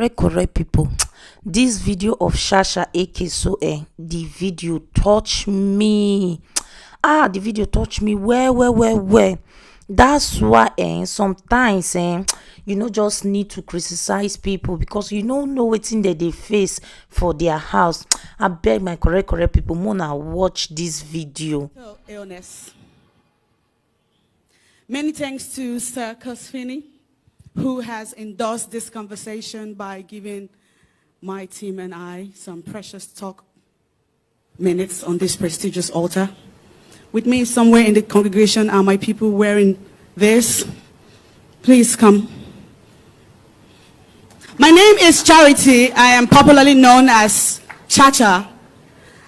correct people. This video of Chacha Eke, the video touched me. The video touched me well. That's why sometimes you just need to criticize people because you don't know what thing that they face for their house. I beg my correct people, Mona, watch this video. Illness. Many thanks to Sir Cosfini, who has endorsed this conversation by giving my team and I some precious talk minutes on this prestigious altar. With me somewhere in the congregation are my people wearing this. Please come. My name is Charity. I am popularly known as Chacha.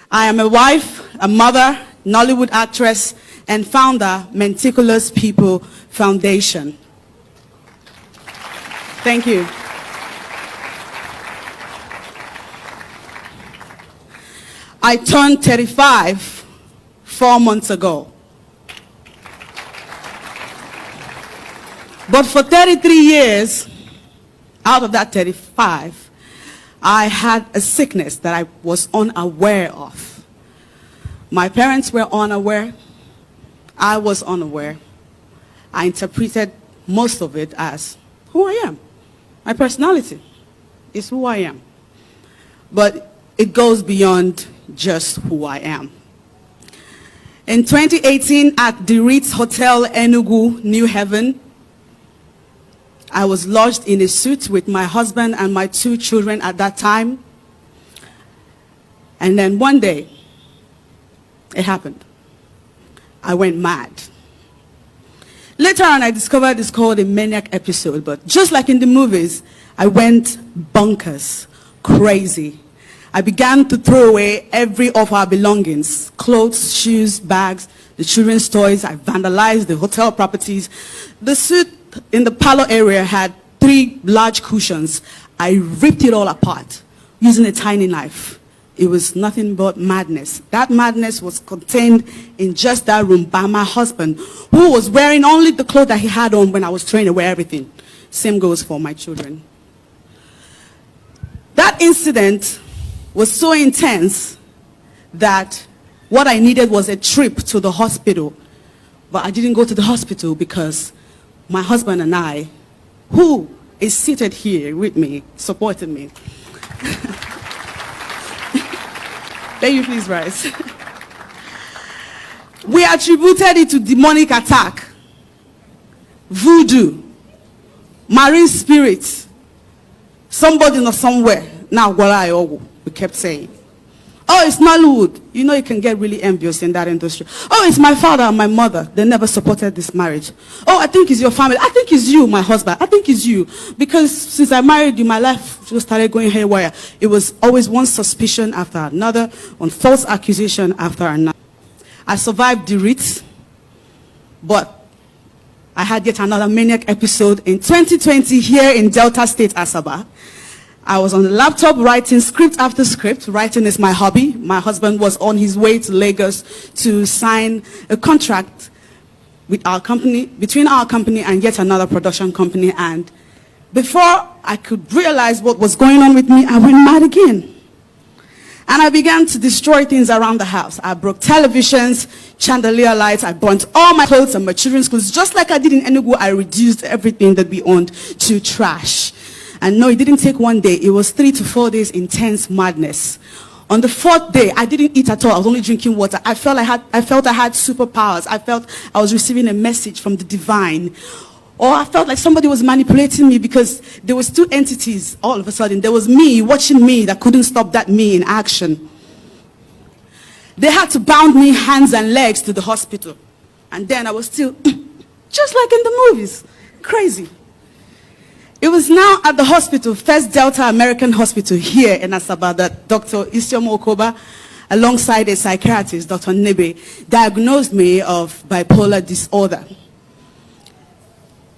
I am a wife, a mother, Nollywood actress, and founder, Meticulous People Foundation. Thank you. I turned 35 4 months ago. But for 33 years, out of that 35, I had a sickness that I was unaware of. My parents were unaware. I was unaware. I interpreted most of it as who I am. My personality is who I am. But it goes beyond just who I am. In 2018 at the Ritz Hotel Enugu, New Haven, I was lodged in a suite with my husband and my 2 children at that time. And then one day, it happened. I went mad. Later on, I discovered it's called a maniac episode, but just like in the movies, I went bonkers, crazy. I began to throw away every of our belongings, clothes, shoes, bags, the children's toys. I vandalized the hotel properties. The suite in the parlor area had 3 large cushions. I ripped it all apart using a tiny knife. It was nothing but madness. That madness was contained in just that room by my husband, who was wearing only the clothes that he had on when I was trying to wear everything. Same goes for my children. That incident was so intense that what I needed was a trip to the hospital. But I didn't go to the hospital because my husband and I, who is seated here with me, supported me. Can you please rise? We attributed it to demonic attack, voodoo, marine spirits, somebody not somewhere. Now, we kept saying. Oh, it's Nollywood. You know you can get really envious in that industry. Oh, it's my father and my mother. They never supported this marriage. Oh, I think it's your family. I think it's you, my husband. I think it's you. Because since I married you, my life just started going haywire. It was always one suspicion after another, one false accusation after another. I survived the Ritz, but I had yet another maniac episode in 2020 here in Delta State, Asaba. I was on the laptop writing script after script. Writing is my hobby. My husband was on his way to Lagos to sign a contract with our company, between our company and yet another production company. And before I could realize what was going on with me, I went mad again. And I began to destroy things around the house. I broke televisions, chandelier lights. I burnt all my clothes and my children's clothes. Just like I did in Enugu, I reduced everything that we owned to trash. And no, it didn't take one day. It was 3 to 4 days intense madness. On the 4th day, I didn't eat at all. I was only drinking water. I felt I had superpowers. I felt I was receiving a message from the divine. Or I felt like somebody was manipulating me because there was 2 entities all of a sudden. There was me watching me that couldn't stop that me in action. They had to bound me hands and legs to the hospital. And then I was still, just like in the movies, crazy. It was now at the hospital, First Delta American Hospital here in Asaba, that Dr. Isioma Okoba, alongside a psychiatrist, Dr. Nebe, diagnosed me of bipolar disorder.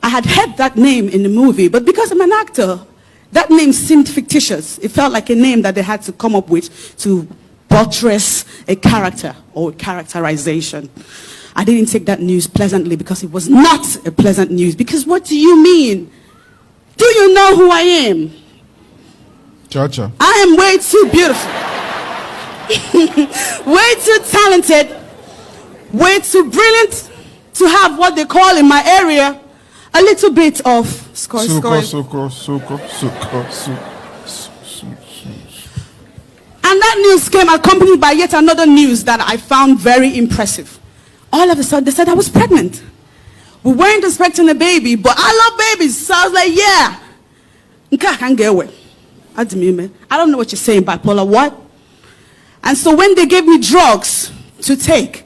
I had heard that name in the movie, but because I'm an actor, that name seemed fictitious. It felt like a name that they had to come up with to buttress a character or characterization. I didn't take that news pleasantly because it was not a pleasant news. Because what do you mean? Do you know who I am? Chacha. I am way too beautiful. Way too talented. Way too brilliant to have what they call in my area a little bit of scoring. And that news came accompanied by yet another news that I found very impressive. All of a sudden, they said I was pregnant. We weren't expecting a baby, but I love babies. So I was like, yeah. I can't get away. I don't know what you're saying, bipolar, what? And so when they gave me drugs to take,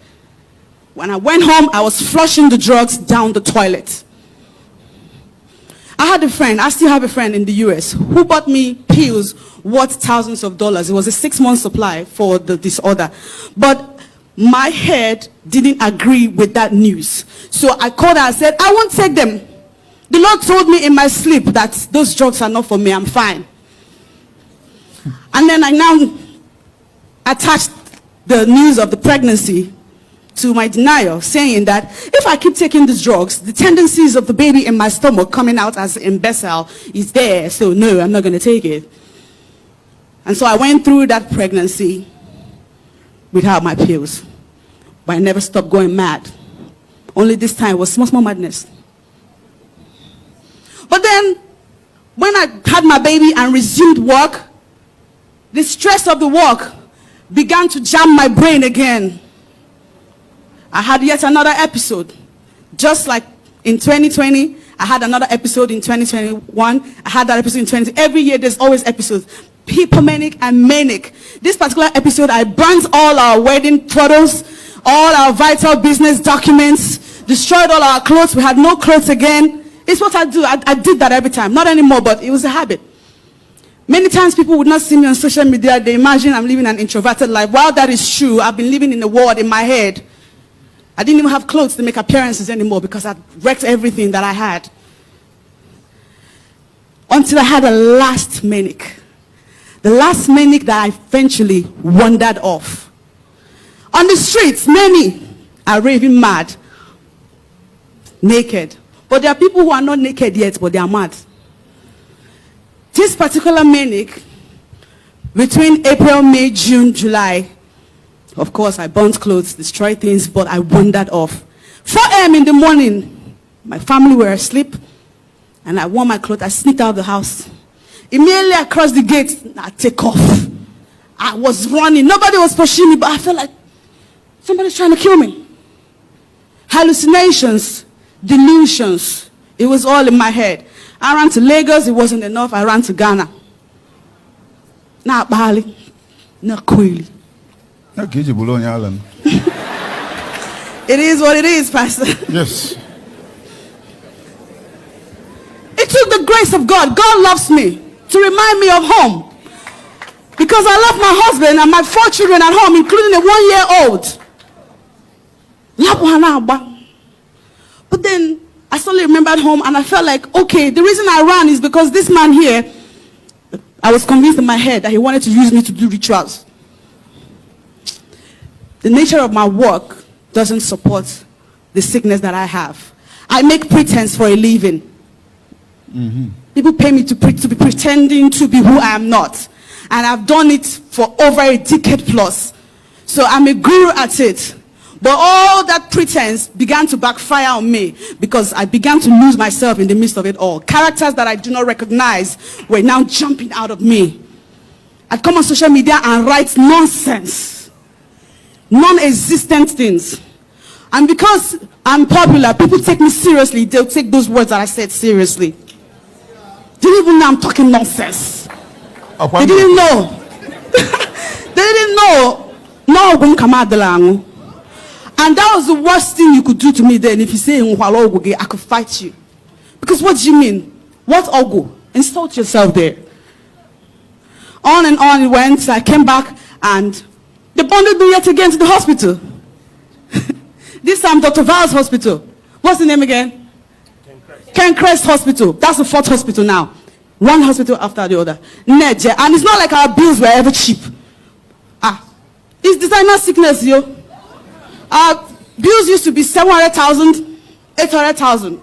when I went home, I was flushing the drugs down the toilet. I had a friend, I still have a friend in the US, who bought me pills worth thousands of dollars. It was a 6-month supply for the disorder. But my head didn't agree with that news. So I called her and said, I won't take them. The Lord told me in my sleep that those drugs are not for me, I'm fine. And then I now attached the news of the pregnancy to my denial, saying that if I keep taking these drugs, the tendencies of the baby in my stomach coming out as an imbecile is there. So no, I'm not going to take it. And so I went through that pregnancy without my pills. But I never stopped going mad. Only this time it was small madness. But then, when I had my baby and resumed work, the stress of the work began to jam my brain again. I had yet another episode. Just like in 2020, I had another episode in 2021. I had that episode in 2020. Every year there's always episodes. Hypomanic and manic. This particular episode, I burnt all our wedding photos, all our vital business documents, destroyed all our clothes. We had no clothes again. It's what I do. I did that every time. Not anymore, but it was a habit. Many times people would not see me on social media. They imagine I'm living an introverted life. While that is true, I've been living in a world in my head. I didn't even have clothes to make appearances anymore because I wrecked everything that I had. Until I had a last manic. The last manic that I eventually wandered off. On the streets, many are raving mad. Naked. But there are people who are not naked yet, but they are mad. This particular manic, between April, May, June, July, of course, I burnt clothes, destroyed things, but I wandered off. 4 a.m. in the morning, my family were asleep, and I wore my clothes. I sneaked out of the house. Immediately across the gate, I take off. I was running. Nobody was pushing me, but I felt like somebody's trying to kill me. Hallucinations, delusions. It was all in my head. I ran to Lagos. It wasn't enough. I ran to Ghana. Now Bali, not Kwili. It is what it is, Pastor. Yes. It took the grace of God. God loves me to remind me of home. Because I love my husband and my 4 children at home, including a 1-year-old. But then I suddenly remembered home and I felt like, okay, the reason I ran is because this man here, I was convinced in my head that he wanted to use me to do rituals. The nature of my work doesn't support the sickness that I have. I make pretense for a living. Mm-hmm. People pay me to be pretending to be who I am not. And I've done it for over a decade plus. So I'm a guru at it. But all that pretense began to backfire on me because I began to lose myself in the midst of it all. Characters that I do not recognize were now jumping out of me. I'd come on social media and write nonsense. Non-existent things. And because I'm popular, people take me seriously. They'll take those words that I said seriously. They didn't even know I'm talking nonsense. They didn't know. They didn't know. No, and that was the worst thing you could do to me then. If you say I could fight you. Because what do you mean? What ogu? Insult yourself there. On and on it went. I came back and they bonded me yet again to the hospital. This time Dr. Val's hospital. What's the name again? Ken Crest Hospital. That's the 4th hospital now. One hospital after the other. And it's not like our bills were ever cheap. It's designer sickness, yo. Our bills used to be 700,000, 800,000.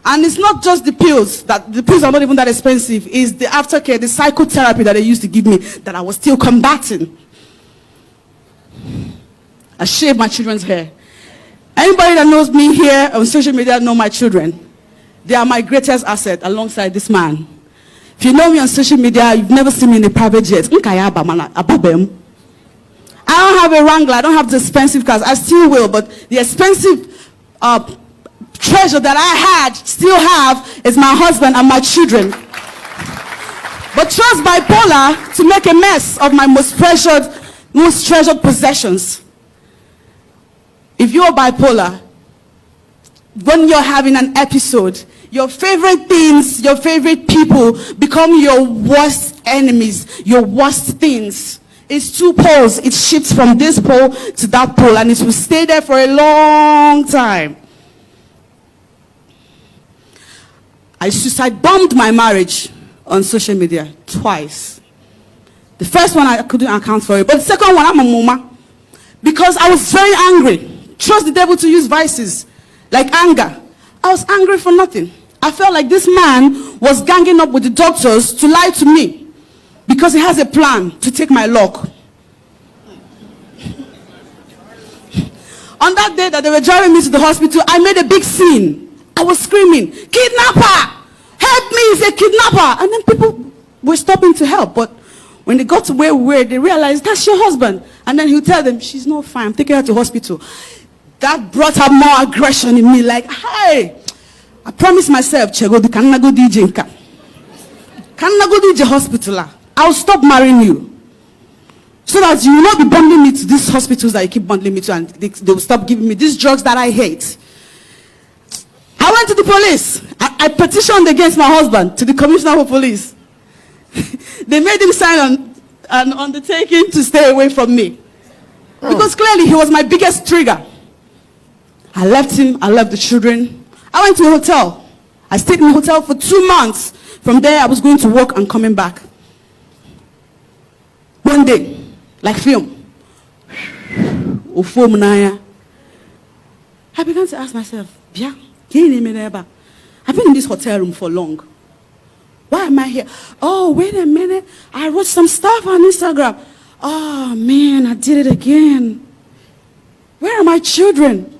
And it's not just the pills. That the pills are not even that expensive. It's the aftercare, the psychotherapy that they used to give me that I was still combating. I shaved my children's hair. Anybody that knows me here on social media know my children. They are my greatest asset alongside this man. If you know me on social media, you've never seen me in a private jet. I don't have a Wrangler. I don't have the expensive cars. I still will, but the expensive treasure that I still have, is my husband and my children. But trust bipolar to make a mess of my most treasured possessions. If you're bipolar, when you're having an episode, your favorite things, your favorite people become your worst enemies, your worst things. It's two poles. It shifts from this pole to that pole, and it will stay there for a long time. I suicide bombed my marriage on social media twice. The first one I couldn't account for it, but the second one I'm a mama. Because I was very angry. Trust the devil to use vices like anger. I was angry for nothing. I felt like this man was ganging up with the doctors to lie to me because he has a plan to take my luck. On that day that they were driving me to the hospital, I made a big scene. I was screaming, "Kidnapper! Help me, he's a kidnapper!" And then people were stopping to help. But when they got to where we were, they realized, that's your husband. And then he'll tell them, she's not fine, I'm taking her to hospital. That brought up more aggression in me, like, hey, I promised myself, Chegodi, can I go DJ? Can I go DJ hospital? I'll stop marrying you. So that you will not be bundling me to these hospitals that you keep bundling me to, and they will stop giving me these drugs that I hate. I went to the police. I petitioned against my husband to the commissioner of police. They made him sign an undertaking to stay away from me. Because clearly he was my biggest trigger. I left him, I left the children. I went to a hotel. I stayed in a hotel for 2 months. From there I was going to work and coming back. One day, like film, I began to ask myself, I've been in this hotel room for long. Why am I here? Oh, wait a minute. I wrote some stuff on Instagram. Oh, man, I did it again. Where are my children?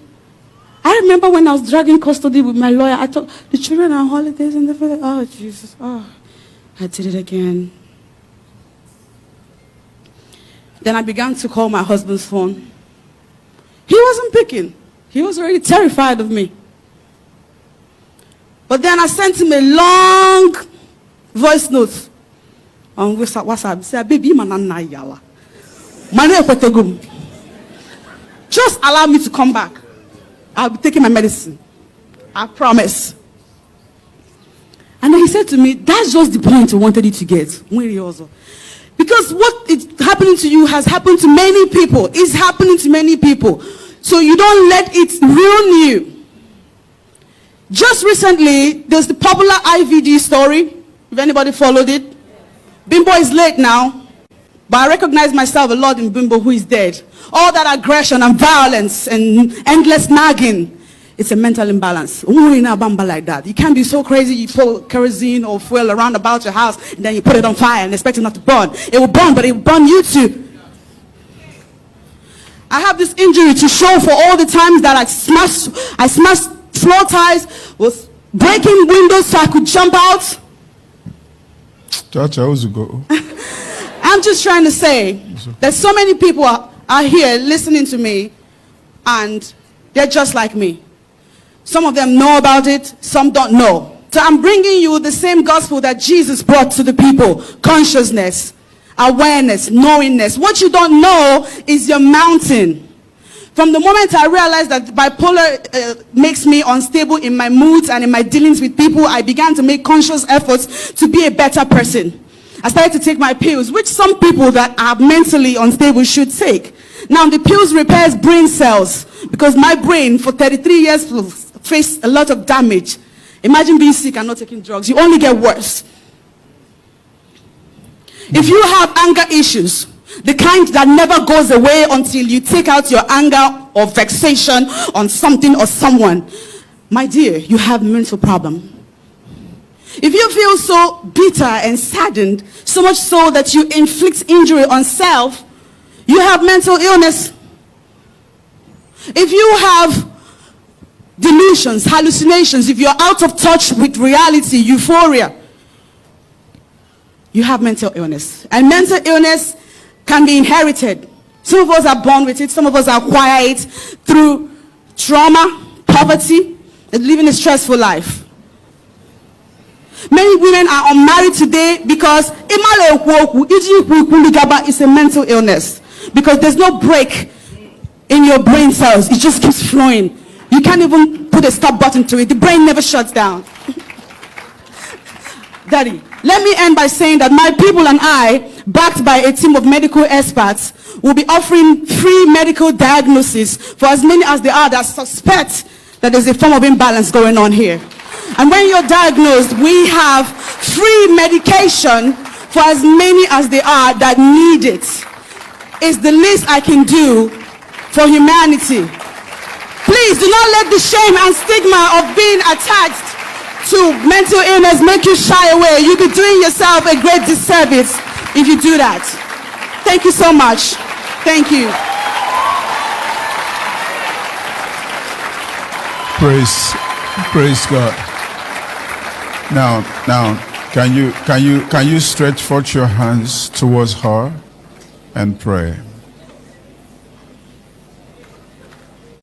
I remember when I was dragging custody with my lawyer, I thought, the children are on holidays in the village. Oh, Jesus. Oh, I did it again. Then I began to call my husband's phone. He wasn't picking. He was already terrified of me. But then I sent him a long voice note on WhatsApp. Say, baby, just allow me to come back. I'll be taking my medicine. I promise. And then he said to me, that's just the point I wanted you to get. Because what is happening to you has happened to many people. It's happening to many people. So you don't let it ruin you. Just recently, there's the popular IVD story. If anybody followed it. Bimbo is late now. But I recognize myself a lot in Bimbo, who is dead. All that aggression and violence and endless nagging. It's a mental imbalance. Like that. You can't be so crazy you pour kerosene or fuel around about your house and then you put it on fire and expect it not to burn. It will burn, but it will burn you too. I have this injury to show for all the times that I smashed floor tiles, was breaking windows so I could jump out. Chacha, go. I'm just trying to say that so many people are here listening to me and they're just like me. Some of them know about it, some don't know. So I'm bringing you the same gospel that Jesus brought to the people. Consciousness, awareness, knowingness. What you don't know is your mountain. From the moment I realized that bipolar makes me unstable in my moods and in my dealings with people, I began to make conscious efforts to be a better person. I started to take my pills, which some people that are mentally unstable should take. Now, the pills repairs brain cells because my brain for 33 years faced a lot of damage. Imagine being sick and not taking drugs. You only get worse. If you have anger issues, the kind that never goes away until you take out your anger or vexation on something or someone, my dear, you have a mental problem. If you feel so bitter and saddened, so much so that you inflict injury on self, you have mental illness. If you have delusions, hallucinations, if you're out of touch with reality, euphoria, you have mental illness. And mental illness can be inherited. Some of us are born with it, some of us acquire it through trauma, poverty, and living a stressful life. Many women are unmarried today because it's a mental illness. Because there's no break in your brain cells. It just keeps flowing. You can't even put a stop button to it. The brain never shuts down. Daddy, let me end by saying that my people and I, backed by a team of medical experts, will be offering free medical diagnosis for as many as there are that suspect that there's a form of imbalance going on here. And when you're diagnosed, we have free medication for as many as there are that need it. It's the least I can do for humanity. Please do not let the shame and stigma of being attached to mental illness make you shy away. You'll be doing yourself a great disservice if you do that. Thank you so much. Thank you. Praise God. Now, can you stretch forth your hands towards her and pray?